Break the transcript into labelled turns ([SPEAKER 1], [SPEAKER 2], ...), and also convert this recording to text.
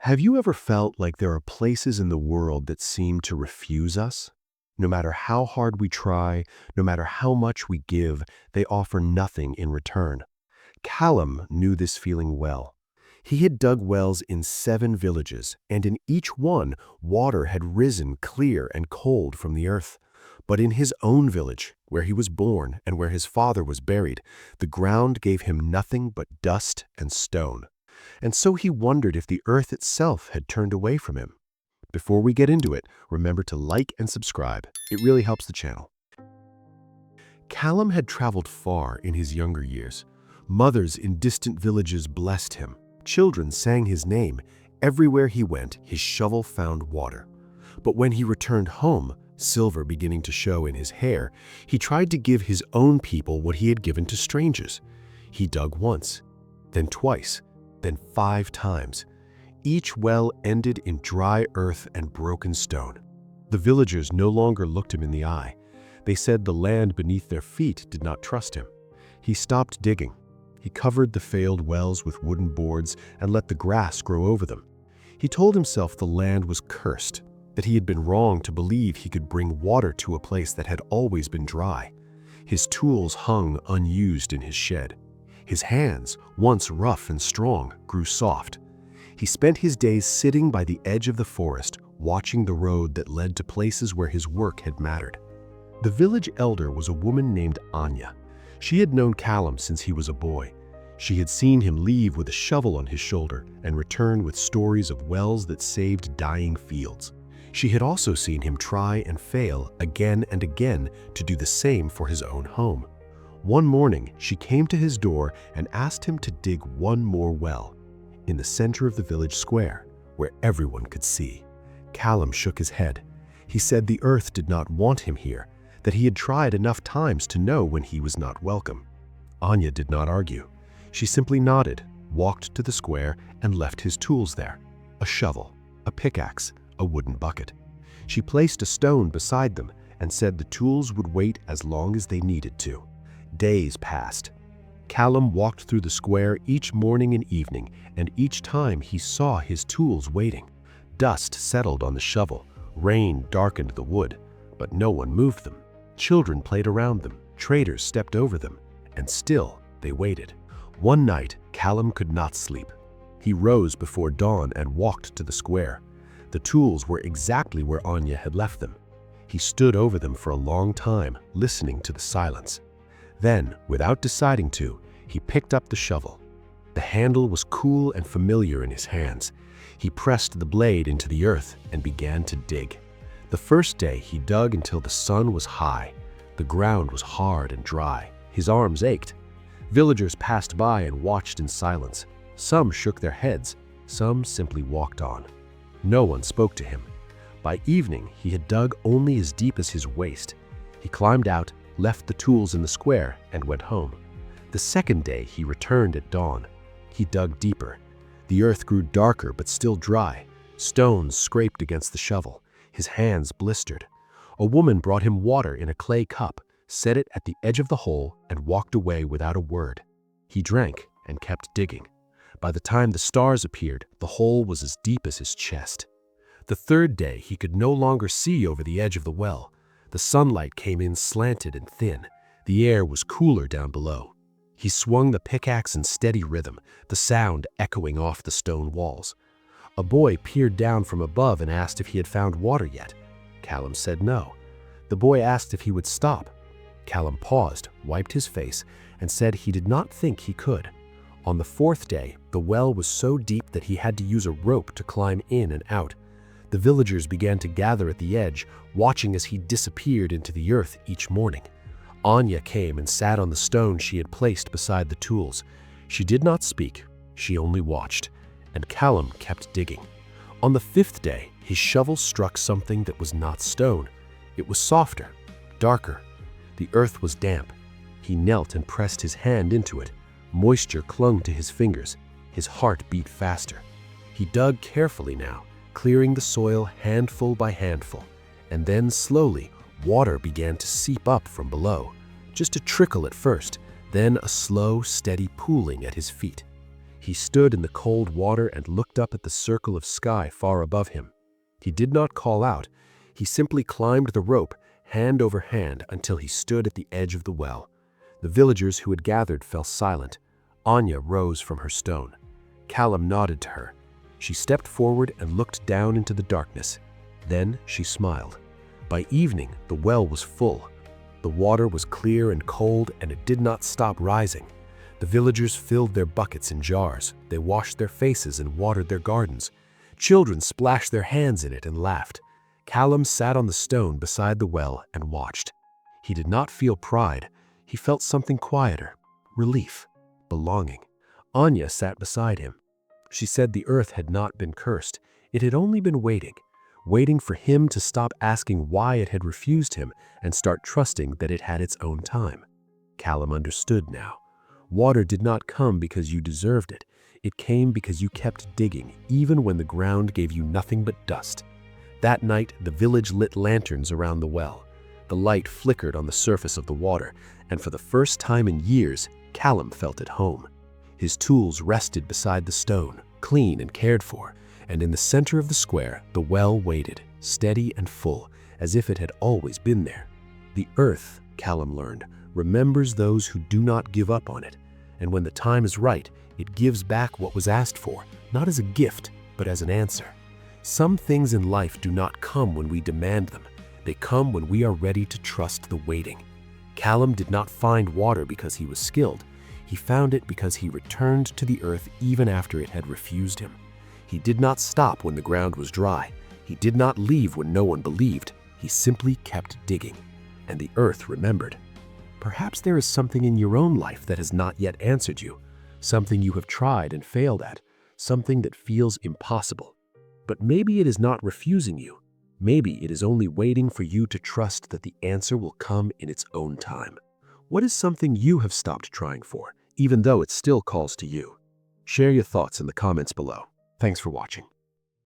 [SPEAKER 1] Have you ever felt like there are places in the world that seem to refuse us? No matter how hard we try, no matter how much we give, they offer nothing in return. Callum knew this feeling well. He had dug wells in 7 villages, and in each one, water had risen clear and cold from the earth. But in his own village, where he was born and where his father was buried, the ground gave him nothing but dust and stone. And so he wondered if the earth itself had turned away from him. Before we get into it, remember to like and subscribe. It really helps the channel. Callum had traveled far in his younger years. Mothers in distant villages blessed him. Children sang his name. Everywhere he went, his shovel found water. But when he returned home, silver beginning to show in his hair, he tried to give his own people what he had given to strangers. He dug once, then twice, then 5 times. Each well ended in dry earth and broken stone. The villagers no longer looked him in the eye. They said the land beneath their feet did not trust him. He stopped digging. He covered the failed wells with wooden boards and let the grass grow over them. He told himself the land was cursed, that he had been wrong to believe he could bring water to a place that had always been dry. His tools hung unused in his shed. His hands, once rough and strong, grew soft. He spent his days sitting by the edge of the forest, watching the road that led to places where his work had mattered. The village elder was a woman named Anya. She had known Callum since he was a boy. She had seen him leave with a shovel on his shoulder and return with stories of wells that saved dying fields. She had also seen him try and fail again and again to do the same for his own home. One morning, she came to his door and asked him to dig one more well, in the center of the village square, where everyone could see. Callum shook his head. He said the earth did not want him here, that he had tried enough times to know when he was not welcome. Anya did not argue. She simply nodded, walked to the square, and left his tools there: a shovel, a pickaxe, a wooden bucket. She placed a stone beside them and said the tools would wait as long as they needed to. Days passed. Callum walked through the square each morning and evening, and each time he saw his tools waiting. Dust settled on the shovel, rain darkened the wood, but no one moved them. Children played around them, traders stepped over them, and still they waited. One night, Callum could not sleep. He rose before dawn and walked to the square. The tools were exactly where Anya had left them. He stood over them for a long time, listening to the silence. Then, without deciding to, he picked up the shovel. The handle was cool and familiar in his hands. He pressed the blade into the earth and began to dig. The first day he dug until the sun was high. The ground was hard and dry. His arms ached. Villagers passed by and watched in silence. Some shook their heads, some simply walked on. No one spoke to him. By evening, he had dug only as deep as his waist. He climbed out, left the tools in the square, and went home. The second day, he returned at dawn. He dug deeper. The earth grew darker but still dry. Stones scraped against the shovel. His hands blistered. A woman brought him water in a clay cup, set it at the edge of the hole, and walked away without a word. He drank and kept digging. By the time the stars appeared, the hole was as deep as his chest. The third day, he could no longer see over the edge of the well. The sunlight came in slanted and thin. The air was cooler down below. He swung the pickaxe in steady rhythm, the sound echoing off the stone walls. A boy peered down from above and asked if he had found water yet. Callum said no. The boy asked if he would stop. Callum paused, wiped his face, and said he did not think he could. On the 4th day, the well was so deep that he had to use a rope to climb in and out. The villagers began to gather at the edge, watching as he disappeared into the earth each morning. Anya came and sat on the stone she had placed beside the tools. She did not speak, she only watched, and Callum kept digging. On the 5th day, his shovel struck something that was not stone. It was softer, darker. The earth was damp. He knelt and pressed his hand into it. Moisture clung to his fingers. His heart beat faster. He dug carefully now, clearing the soil handful by handful, and then slowly, water began to seep up from below. Just a trickle at first, then a slow, steady pooling at his feet. He stood in the cold water and looked up at the circle of sky far above him. He did not call out. He simply climbed the rope, hand over hand, until he stood at the edge of the well. The villagers who had gathered fell silent. Anya rose from her stone. Callum nodded to her. She stepped forward and looked down into the darkness. Then she smiled. By evening, the well was full. The water was clear and cold, and it did not stop rising. The villagers filled their buckets and jars. They washed their faces and watered their gardens. Children splashed their hands in it and laughed. Callum sat on the stone beside the well and watched. He did not feel pride. He felt something quieter, relief, belonging. Anya sat beside him. She said the earth had not been cursed. It had only been waiting for him to stop asking why it had refused him and start trusting that it had its own time. Callum understood now. Water did not come because you deserved it. It came because you kept digging, even when the ground gave you nothing but dust. That night, the village lit lanterns around the well. The light flickered on the surface of the water, and for the first time in years, Callum felt at home. His tools rested beside the stone, clean and cared for, and in the center of the square, the well waited, steady and full, as if it had always been there. The earth, Callum learned, remembers those who do not give up on it, and when the time is right, it gives back what was asked for, not as a gift, but as an answer. Some things in life do not come when we demand them. They come when we are ready to trust the waiting. Callum did not find water because he was skilled. He found it because he returned to the earth even after it had refused him. He did not stop when the ground was dry. He did not leave when no one believed. He simply kept digging, and the earth remembered. Perhaps there is something in your own life that has not yet answered you, something you have tried and failed at, something that feels impossible. But maybe it is not refusing you. Maybe it is only waiting for you to trust that the answer will come in its own time. What is something you have stopped trying for, even though it still calls to you? Share your thoughts in the comments below. Thanks for watching.